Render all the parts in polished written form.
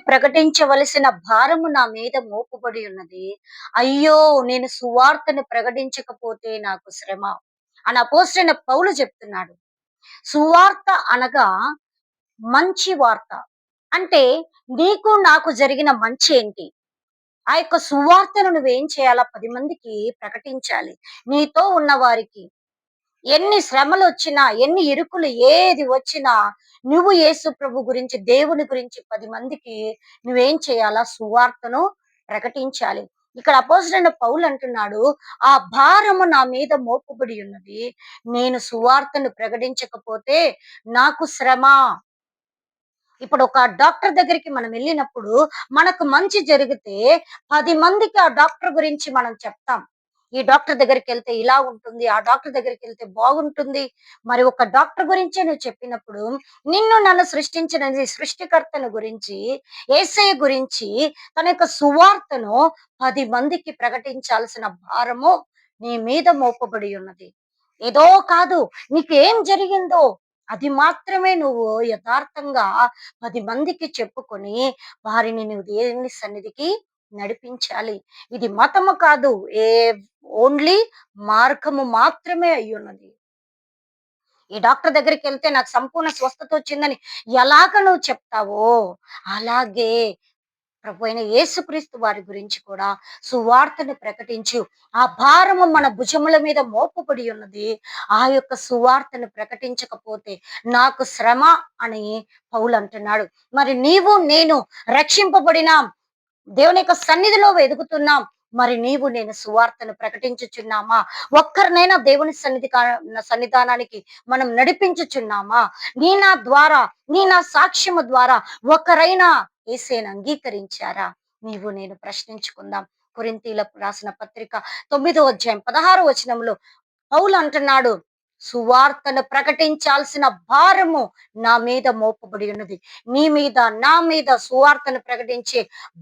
ప్రకటించవలసిన భారము నా మీద మోపబడి ఉన్నది. అయ్యో! నేను సువార్తను ప్రకటించకపోతే నాకు శ్రమ అని అపోస్తలుడైన పౌలు చెప్తున్నాడు. సువార్త అనగా మంచి వార్త. అంటే నీకు నాకు జరిగిన మంచేంటి? ఆ యొక్క సువార్తను నువ్వేం చేయాలా? 10 మందికి ప్రకటించాలి. నీతో ఉన్న వారికి. ఎన్ని శ్రమలొచ్చినా, ఎన్ని ఇరుకులు ఏది వచ్చినా, నువ్వు యేసు ప్రభు గురించి, దేవుని గురించి 10 మందికి నువ్వేం చేయాలా? సువార్తను ప్రకటించాలి. ఇక్కడ అపోస్తలుడైన పౌలు అంటున్నాడు, "ఆ భారము నా మీద మోపబడి ఉన్నది. నేను సువార్తను ప్రకటించకపోతే నాకు శ్రమ." ఇప్పుడు ఒక డాక్టర్ దగ్గరికి మనం వెళ్ళినప్పుడు, మనకు మంచి జరిగితే 10 మందికి ఆ డాక్టర్ గురించి మనం చెప్తాం. ఈ డాక్టర్ దగ్గరికెళ్తే ఇలా ఉంటుంది. ఆ డాక్టర్ దగ్గరికెళ్తే బాగుంటుంది. మరి ఒక డాక్టర్ గురించే నువ్వు చెప్పినప్పుడు, నిన్ను నన్ను సృష్టించిన నీ సృష్టికర్తను గురించి, యేసయ్య గురించి, తన యొక్క సువార్తను 10 మందికి ప్రకటించాల్సిన భారము నీ మీద మోపబడి ఉన్నది. ఏదో కాదు, నీకేం జరిగిందో అది మాత్రమే నువ్వు యథార్థంగా 10 మందికి చెప్పుకొని, వారిని నువ్వు దేవుని సన్నిధికి నడిపించాలి. ఇది మతము కాదు. ఏ ఓన్లీ మార్గము మాత్రమే అయ్యున్నది. ఈ డాక్టర్ దగ్గరికెళ్తే నాకు సంపూర్ణ స్వస్థత వచ్చిందని ఎలాగ నువ్వు చెప్తావో, అలాగే ప్రభువైన యేసుక్రీస్తు వారి గురించి కూడా సువార్తను ప్రకటించు. ఆ భారము మన భుజముల మీద మోపబడి ఉన్నది. ఆ యొక్క సువార్తను ప్రకటించకపోతే నాకు శ్రమ అని పౌలు అంటున్నాడు. మరి నీవు నేను రక్షింపబడినాం. దేవుని యొక్క సన్నిధిలో వెదుగుతున్నాం. మరి నీవు నేను సువార్తను ప్రకటించుచున్నామా? ఒక్కరినైనా దేవుని సన్నిధానానికి మనం నడిపించుచున్నామా? నీ నా ద్వారా, నీ నా సాక్ష్యము ద్వారా ఒకరైనా యేసేను అంగీకరించారా? నీవు నేను ప్రశ్నించుకుందాం. కొరింథీయులకు రాసిన పత్రిక 9వ అధ్యాయం 16వ వచనంలో పౌలు అంటున్నాడు, సువార్తను ప్రకటించాల్సిన భారము నా మీద మోపబడి ఉన్నది. నీ మీద, నా మీద సువార్తను ప్రకటించే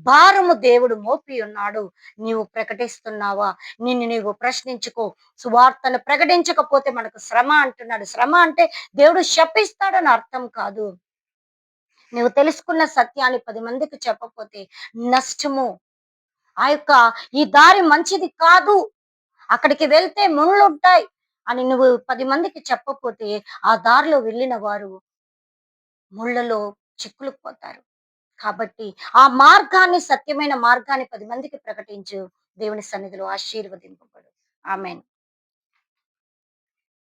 భారము దేవుడు మోపి ఉన్నాడు. నీవు ప్రకటిస్తున్నావా? నిన్ను నీవు ప్రశ్నించుకో. సువార్తను ప్రకటించకపోతే మనకు శ్రమ అంటున్నాడు. శ్రమ అంటే దేవుడు శపిస్తాడని అర్థం కాదు. నువ్వు తెలుసుకున్న సత్యాన్ని 10 మందికి చెప్పకపోతే నష్టము. ఆ యొక్క ఈ దారి మంచిది కాదు. అక్కడికి వెళ్తే ముళ్ళుంటాయి అని నువ్వు 10 మందికి చెప్పకపోతే, ఆ దారిలో వెళ్ళిన వారు ముళ్ళలో చిక్కులుకుపోతారు. కాబట్టి ఆ మార్గాన్ని, సత్యమైన మార్గాన్ని 10 మందికి ప్రకటించు. దేవుని సన్నిధిలో ఆశీర్వదింపబడు. ఆమేన్.